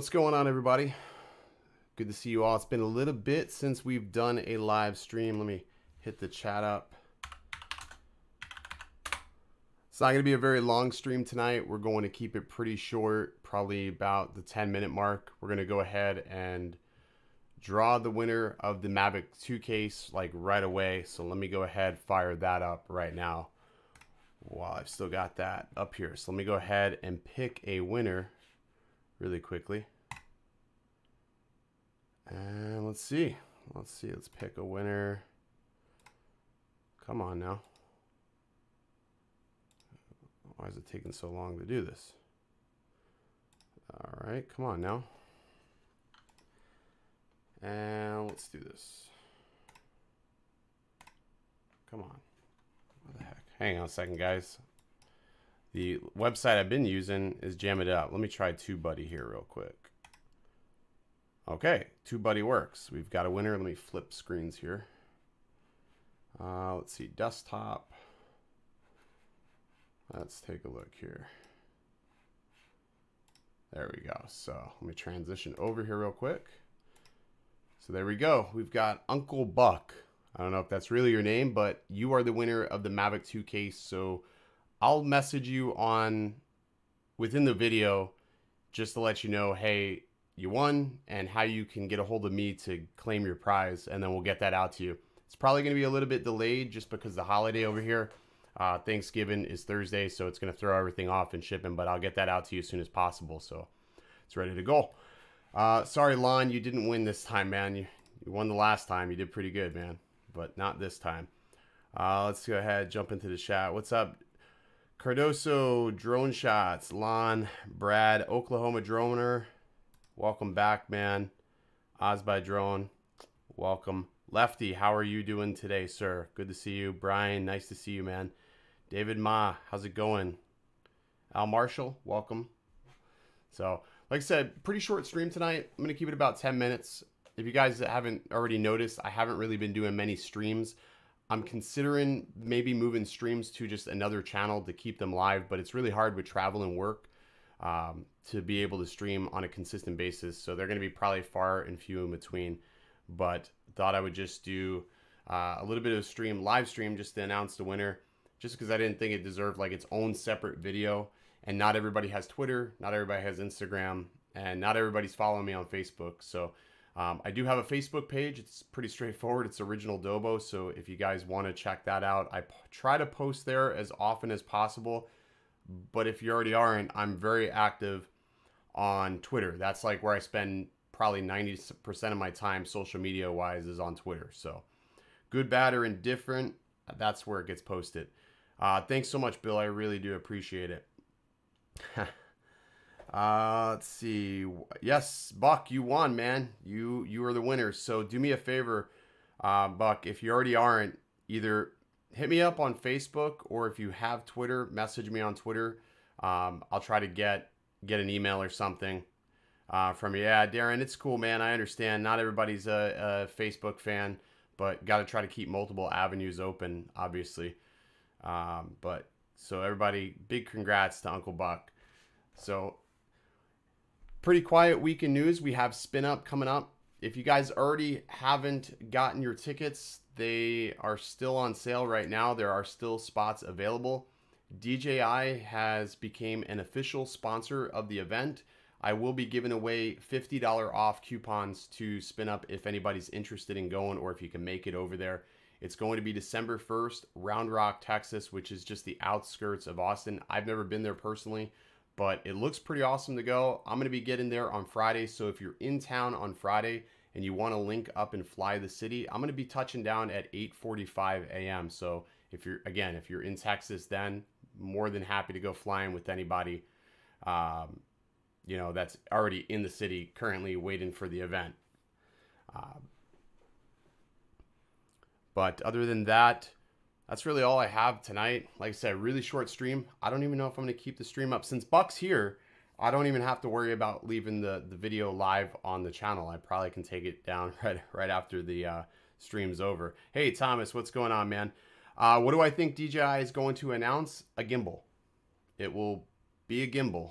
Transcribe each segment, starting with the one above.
What's going on, everybody? Good to see you all. It's been a little bit since we've done a live stream. Let me hit the chat up. It's not going to be a very long stream tonight. We're going to keep it pretty short, probably about the 10-minute mark. We're going to go ahead and draw the winner of the Mavic 2 case like right away. So let me go ahead, fire that up right now while I've still got that up here. So let me go ahead and pick a winner really quickly. And let's see. Let's pick a winner. Come on now. Why is it taking so long to do this? All right, come on now. And let's do this. Come on. What the heck? Hang on a second, guys. The website I've been using is jamming it up. Let me try TubeBuddy here real quick. Okay, TubeBuddy works. We've got a winner. Let me flip screens here. Let's see, desktop. Let's take a look here. There we go. So let me transition over here real quick. So there we go. We've got Uncle Buck. I don't know if that's really your name, but you are the winner of the Mavic 2 case. So I'll message you on within the video just to let you know, hey, you won, and how you can get a hold of me to claim your prize, and then we'll get that out to you. It's probably going to be a little bit delayed just because of the holiday over here. Thanksgiving is Thursday, so it's going to throw everything off in shipping, but I'll get that out to you as soon as possible, so it's ready to go. Sorry, Lon, you didn't win this time, man. You won the last time. You did pretty good, man, but not this time. Let's go ahead, jump into the chat. What's up? Cardoso, Drone Shots, Lon, Brad, Oklahoma Droner. Welcome back, man. Oz by Drone, welcome. Lefty, how are you doing today, sir? Good to see you. Brian, nice to see you, man. David Ma, how's it going? Al Marshall, welcome. So, like I said, pretty short stream tonight. I'm going to keep it about 10 minutes. If you guys haven't already noticed, I haven't really been doing many streams. I'm considering maybe moving streams to just another channel to keep them live, but it's really hard with travel and work to be able to stream on a consistent basis. So they're going to be probably far and few in between, but thought I would just do a little bit of a live stream just to announce the winner, just because I didn't think it deserved like its own separate video. And not everybody has Twitter, not everybody has Instagram, and not everybody's following me on Facebook. So I do have a Facebook page. It's pretty straightforward. It's Original Dobo. So if you guys want to check that out, I try to post there as often as possible. But if you already aren't, I'm very active on Twitter. That's like where I spend probably 90% of my time social media wise is on Twitter. So good, bad, or indifferent, that's where it gets posted. Thanks so much, Bill. I really do appreciate it. Let's see. Yes, Buck, you won, man. You are the winner. So do me a favor, Buck, if you already aren't, either hit me up on Facebook, or if you have Twitter, message me on Twitter. I'll try to get an email or something from you. Yeah, Darren, it's cool, man. I understand. Not everybody's a Facebook fan, but got to try to keep multiple avenues open, obviously. But so everybody, big congrats to Uncle Buck. So pretty quiet week in news. We have Spin Up coming up. If you guys already haven't gotten your tickets, they are still on sale right now. There are still spots available. DJI has become an official sponsor of the event. I will be giving away $50 off coupons to Spin Up if anybody's interested in going, or if you can make it over there. It's going to be December 1st, Round Rock, Texas, which is just the outskirts of Austin. I've never been there personally, but it looks pretty awesome to go. I'm going to be getting there on Friday, so if you're in town on Friday and you want to link up and fly the city, I'm going to be touching down at 8:45 a.m. So if you're in Texas, then more than happy to go flying with anybody, you know, that's already in the city currently waiting for the event. But other than that, that's really all I have tonight. Like I said, really short stream. I don't even know if I'm going to keep the stream up. Since Buck's here, I don't even have to worry about leaving the video live on the channel. I probably can take it down right after the stream's over. Hey, Thomas, what's going on, man? What do I think DJI is going to announce? A gimbal. It will be a gimbal.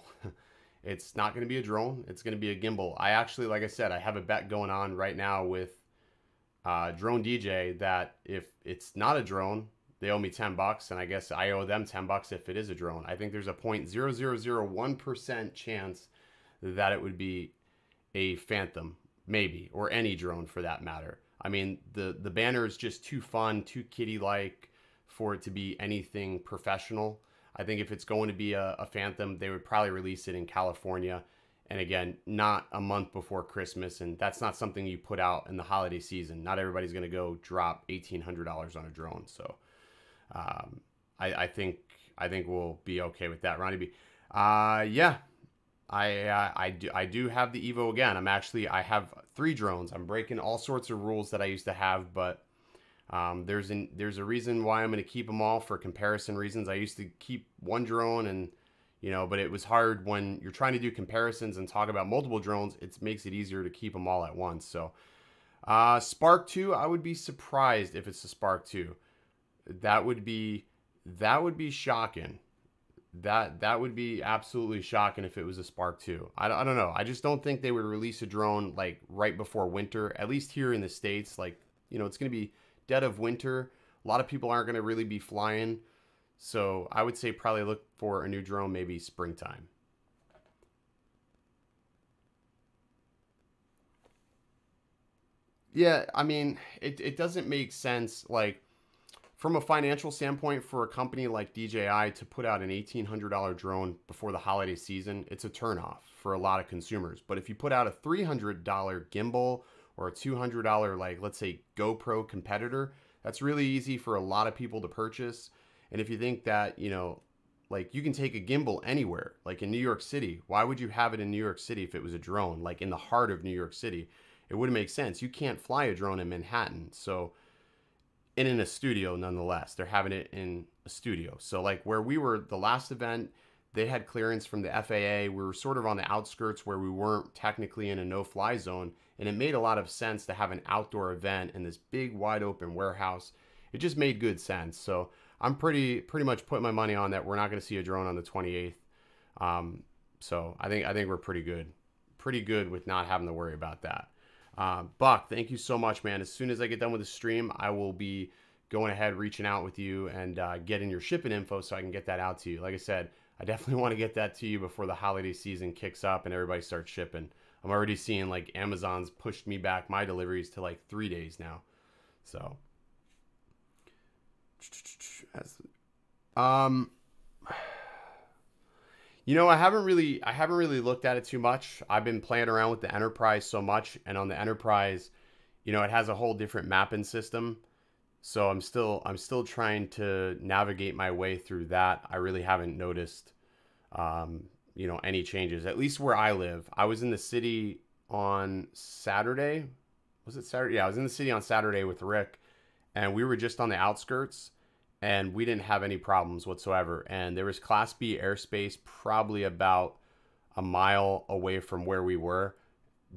It's not going to be a drone. It's going to be a gimbal. I actually, like I said, I have a bet going on right now with Drone DJ that if it's not a drone, they owe me $10, and I guess I owe them $10 if it is a drone. I think there's a 0.0001% chance that it would be a Phantom, maybe, or any drone for that matter. I mean, the banner is just too fun, too kiddie-like for it to be anything professional. I think if it's going to be a Phantom, they would probably release it in California. And again, not a month before Christmas. And that's not something you put out in the holiday season. Not everybody's going to go drop $1,800 on a drone. So I think we'll be okay with that, Ronnie B. Yeah, I do have the Evo again. I have 3 drones. I'm breaking all sorts of rules that I used to have, but there's a reason why I'm going to keep them all for comparison reasons. I used to keep one drone and, but it was hard when you're trying to do comparisons and talk about multiple drones. It makes it easier to keep them all at once. So, Spark 2, I would be surprised if it's a Spark 2. That would be shocking. That would be absolutely shocking if it was a Spark 2. I don't know. I just don't think they would release a drone like right before winter, at least here in the States. Like, it's going to be dead of winter. A lot of people aren't going to really be flying. So I would say probably look for a new drone maybe springtime. Yeah, I mean, it doesn't make sense, like, from a financial standpoint for a company like DJI to put out an $1,800 drone before the holiday season. It's a turnoff for a lot of consumers. But if you put out a $300 gimbal or a $200, like, let's say, GoPro competitor, that's really easy for a lot of people to purchase. And if you think that, like, you can take a gimbal anywhere, like in New York City, why would you have it in New York City if it was a drone, like in the heart of New York City? It wouldn't make sense. You can't fly a drone in Manhattan. So, and in a studio nonetheless. They're having it in a studio. So like where we were the last event, they had clearance from the FAA. We were sort of on the outskirts where we weren't technically in a no-fly zone. And it made a lot of sense to have an outdoor event in this big wide open warehouse. It just made good sense. So I'm pretty much putting my money on that we're not going to see a drone on the 28th. So I think we're pretty good with not having to worry about that. Buck, thank you so much, man. As soon as I get done with the stream, I will be going ahead, reaching out with you and getting your shipping info so I can get that out to you. Like I said, I definitely want to get that to you before the holiday season kicks up and everybody starts shipping. I'm already seeing like Amazon's pushed me back my deliveries to like 3 days now. So, I haven't really looked at it too much. I've been playing around with the Enterprise so much, and on the Enterprise, it has a whole different mapping system. So I'm still trying to navigate my way through that. I really haven't noticed, any changes. At least where I live. I was in the city on Saturday. Was it Saturday? Yeah, I was in the city on Saturday with Rick, and we were just on the outskirts. And we didn't have any problems whatsoever. And there was Class B airspace probably about a mile away from where we were.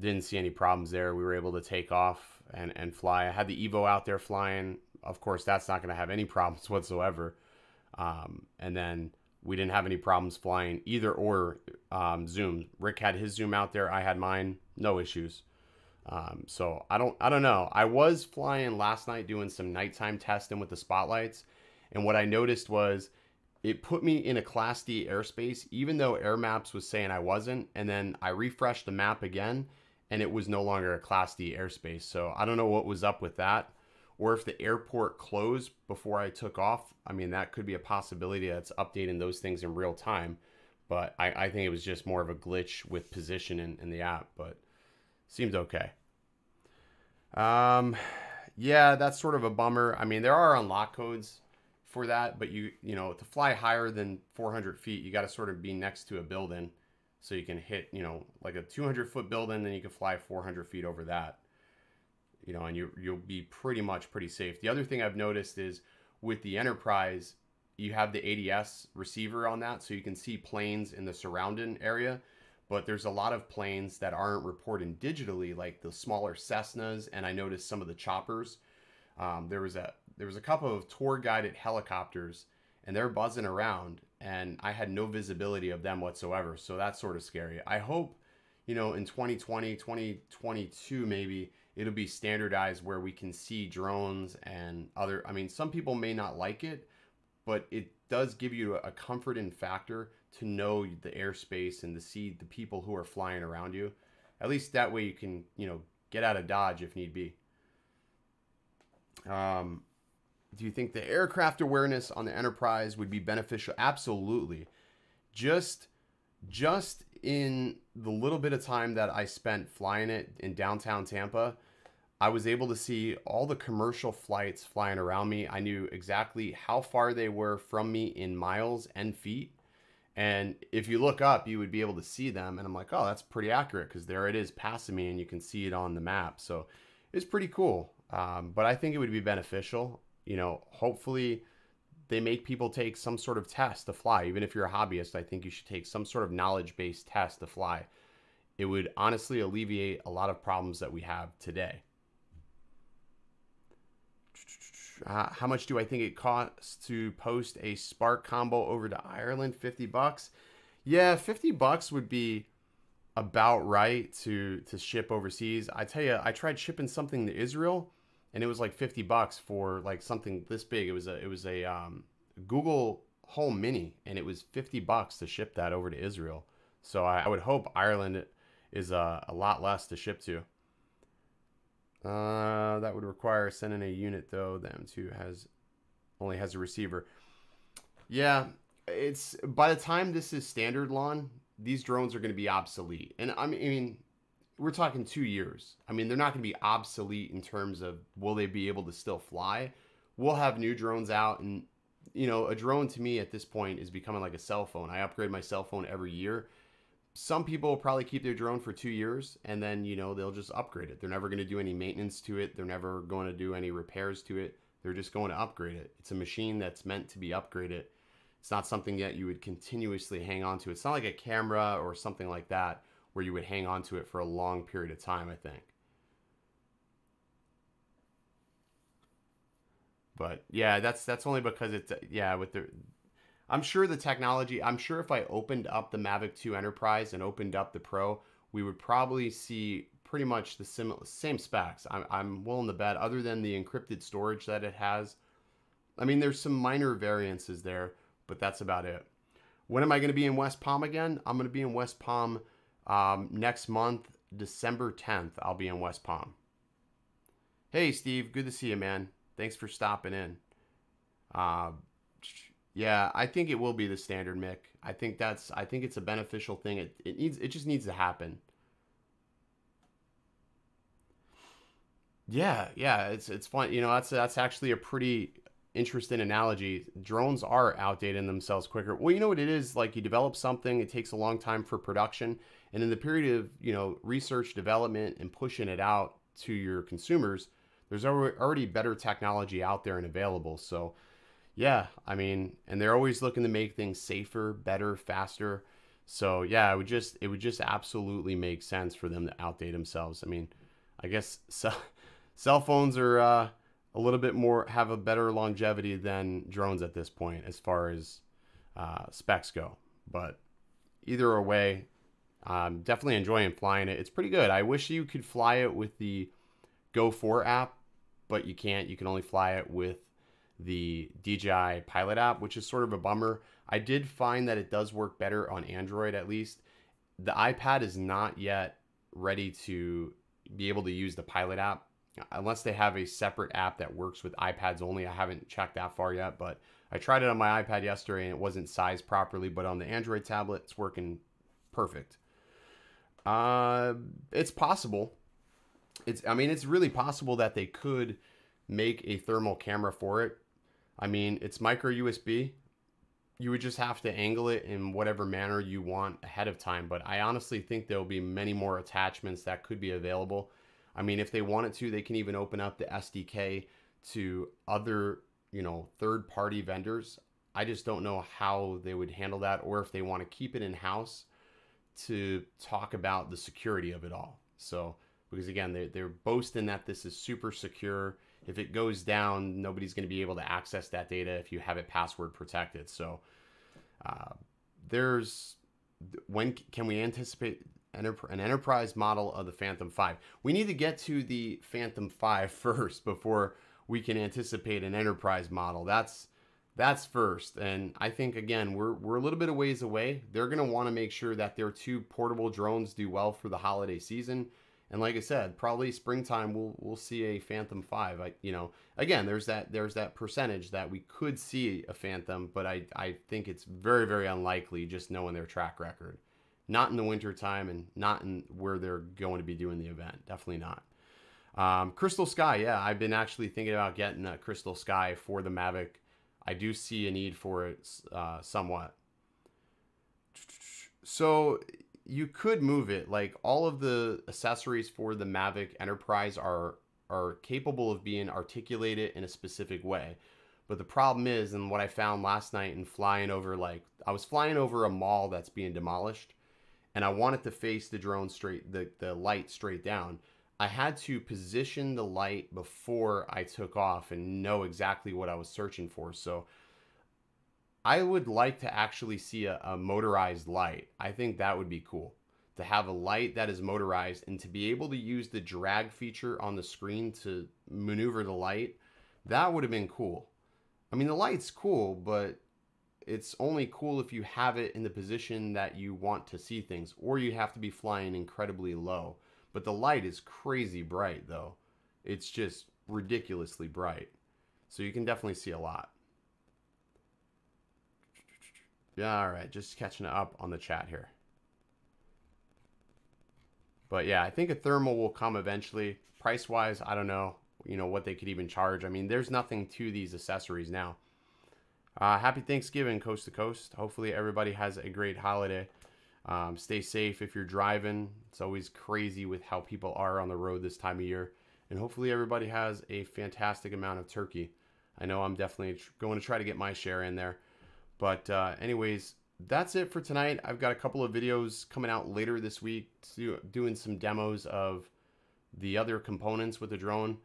Didn't see any problems there. We were able to take off and fly. I had the Evo out there flying. Of course, that's not going to have any problems whatsoever. And then we didn't have any problems flying either or Zoom. Rick had his Zoom out there. I had mine. No issues. So I don't know. I was flying last night doing some nighttime testing with the spotlights. And what I noticed was it put me in a Class D airspace, even though Air Maps was saying I wasn't. And then I refreshed the map again, and it was no longer a Class D airspace. So I don't know what was up with that, or if the airport closed before I took off. I mean, that could be a possibility that's updating those things in real time. But I think it was just more of a glitch with position in the app, but seems okay. Yeah, that's sort of a bummer. I mean, there are unlock codes for that, but to fly higher than 400 feet, you got to sort of be next to a building so you can hit, like a 200-foot building, then you can fly 400 feet over that, and you'll be pretty safe. The other thing I've noticed is with the Enterprise, you have the ADS receiver on that, so you can see planes in the surrounding area, but there's a lot of planes that aren't reporting digitally, like the smaller Cessnas, and I noticed some of the choppers. There was a couple of tour guided helicopters, and they're buzzing around, and I had no visibility of them whatsoever. So that's sort of scary. I hope, in 2020, 2022, maybe it'll be standardized where we can see drones and other, I mean, some people may not like it, but it does give you a comforting factor to know the airspace and to see the people who are flying around you. At least that way you can, get out of Dodge if need be. Do you think the aircraft awareness on the Enterprise would be beneficial? Absolutely. Just in the little bit of time that I spent flying it in downtown Tampa, I was able to see all the commercial flights flying around me. I knew exactly how far they were from me in miles and feet. And if you look up, you would be able to see them. And I'm like, oh, that's pretty accurate, because there it is passing me and you can see it on the map. So it's pretty cool. But I think it would be beneficial. Hopefully they make people take some sort of test to fly. Even if you're a hobbyist, I think you should take some sort of knowledge-based test to fly. It would honestly alleviate a lot of problems that we have today. How much do I think it costs to post a Spark combo over to Ireland? $50? Yeah, $50 would be about right to ship overseas. I tell you, I tried shipping something to Israel, and it was like $50 for like something this big. It was a Google Home Mini, and it was $50 to ship that over to Israel. So I would hope Ireland is a lot less to ship to. That would require sending a unit, though. The M2 only has a receiver. Yeah, it's by the time this is standard, Lon, these drones are going to be obsolete. And I mean, we're talking 2 years. I mean, they're not going to be obsolete in terms of will they be able to still fly. We'll have new drones out, and a drone to me at this point is becoming like a cell phone. I upgrade my cell phone every year. Some people will probably keep their drone for 2 years, and then, they'll just upgrade it. They're never going to do any maintenance to it. They're never going to do any repairs to it. They're just going to upgrade it. It's a machine that's meant to be upgraded. It's not something that you would continuously hang on to. It's not like a camera or something like that where you would hang on to it for a long period of time, I think. But yeah, that's only because it's, with the, I'm sure the technology, I'm sure if I opened up the Mavic 2 Enterprise and opened up the Pro, we would probably see pretty much the same specs. I'm willing to bet, other than the encrypted storage that it has. I mean, there's some minor variances there, but that's about it. When am I going to be in West Palm again? I'm going to be in West Palm next month, December 10th. I'll be in West Palm. Hey, Steve. Good to see you, man. Thanks for stopping in. Yeah, I think it will be the standard, Mick. I think it's a beneficial thing. It just needs to happen. Yeah, it's fun. That's actually a pretty interesting analogy. Drones are outdating themselves quicker. Well, you know what it is? Like, you develop something, it takes a long time for production, and in the period of, research, development, and pushing it out to your consumers, there's already better technology out there and available. So yeah, I mean, and they're always looking to make things safer, better, faster. So yeah, it would just absolutely make sense for them to outdate themselves. I mean, I guess cell phones are a little bit more, have a better longevity than drones at this point as far as specs go. But either way, I'm definitely enjoying flying it. It's pretty good. I wish you could fly it with the Go 4 app, but you can't. You can only fly it with the DJI Pilot app, which is sort of a bummer. I did find that it does work better on Android, at least. The iPad is not yet ready to be able to use the Pilot app unless they have a separate app that works with iPads only. I haven't checked that far yet, but I tried it on my iPad yesterday and it wasn't sized properly, but on the Android tablet, it's working perfect. It's possible. It's really possible that they could make a thermal camera for it. I mean, it's micro USB. You would just have to angle it in whatever manner you want ahead of time. But I honestly think there'll be many more attachments that could be available. I mean, if they wanted to, they can even open up the SDK to other, third-party vendors. I just don't know how they would handle that, or if they want to keep it in-house to talk about the security of it all. So, because again, they're boasting that this is super secure. if it goes down, nobody's going to be able to access that data if you have it password protected. So when can we anticipate an enterprise model of the Phantom 5? We need to get to the Phantom 5 first before we can anticipate an enterprise model. That's first. And I think, again, we're a little bit of ways away. They're going to want to make sure that their 2 portable drones do well for the holiday season. And like I said, probably springtime we'll see a Phantom 5. Again, there's that percentage that we could see a Phantom, but I think it's very, very unlikely, just knowing their track record. Not in the winter time, and not in where they're going to be doing the event. Definitely not. Crystal Sky, yeah, I've been actually thinking about getting a Crystal Sky for the Mavic. I do see a need for it somewhat. So you could move it. Like, all of the accessories for the Mavic Enterprise are capable of being articulated in a specific way. But the problem is, and what I found last night in flying over, I was flying over a mall that's being demolished, and I wanted to face the drone straight, the light straight down. I had to position the light before I took off and know exactly what I was searching for. So I would like to actually see a motorized light. I think that would be cool, to have a light that is motorized and to be able to use the drag feature on the screen to maneuver the light. That would have been cool. I mean, the light's cool, but it's only cool if you have it in the position that you want to see things, or you have to be flying incredibly low. But the light is crazy bright, though. It's just ridiculously bright. So you can definitely see a lot. Yeah, all right. Just catching up on the chat here. But yeah, I think a thermal will come eventually. Price-wise, I don't know, what they could even charge. I mean, there's nothing to these accessories now. Happy Thanksgiving, coast to coast. Hopefully everybody has a great holiday. Stay safe if you're driving. It's always crazy with how people are on the road this time of year. And hopefully everybody has a fantastic amount of turkey. I know I'm definitely going to try to get my share in there. But anyways, that's it for tonight. I've got a couple of videos coming out later this week doing some demos of the other components with the drone.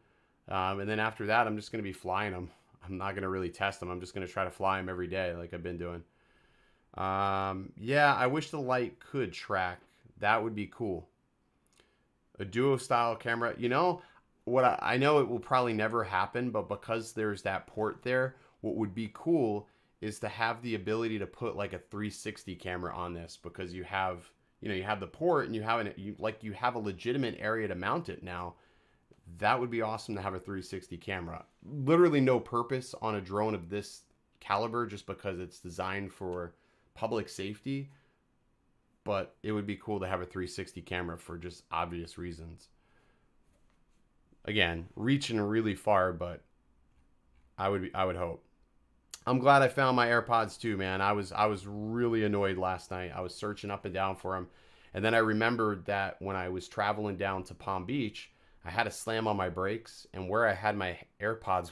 And then after that, I'm just going to be flying them. I'm not going to really test them. I'm just going to try to fly them every day like I've been doing. Yeah, I wish the light could track. That would be cool. A duo style camera. What I know it will probably never happen, but because there's that port there, what would be cool is to have the ability to put like a 360 camera on this, because you have the port and you have a legitimate area to mount it now. That would be awesome to have a 360 camera. Literally no purpose on a drone of this caliber, just because it's designed for public safety. But it would be cool to have a 360 camera for just obvious reasons. Again, reaching really far, but I would hope. I'm glad I found my AirPods too, man. I was really annoyed last night. I was searching up and down for them. And then I remembered that when I was traveling down to Palm Beach, I had to slam on my brakes, and where I had my AirPods,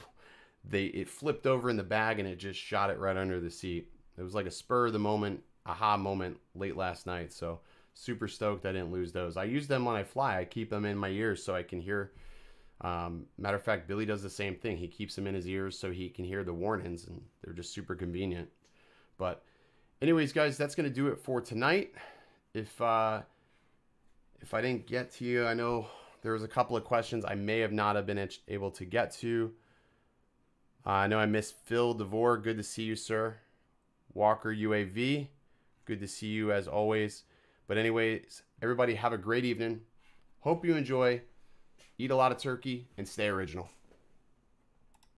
it flipped over in the bag and it just shot it right under the seat. It was like a spur of the moment, aha moment late last night. So super stoked I didn't lose those. I use them when I fly. I keep them in my ears so I can hear. Matter of fact, Billy does the same thing. He keeps them in his ears so he can hear the warnings, and they're just super convenient. But anyways, guys, that's going to do it for tonight. If I didn't get to you, I know there was a couple of questions I may have not have been able to get to. I know I missed Phil DeVore. Good to see you, sir. Walker UAV. Good to see you as always. But anyways, everybody have a great evening. Hope you enjoy. Eat a lot of turkey and stay original.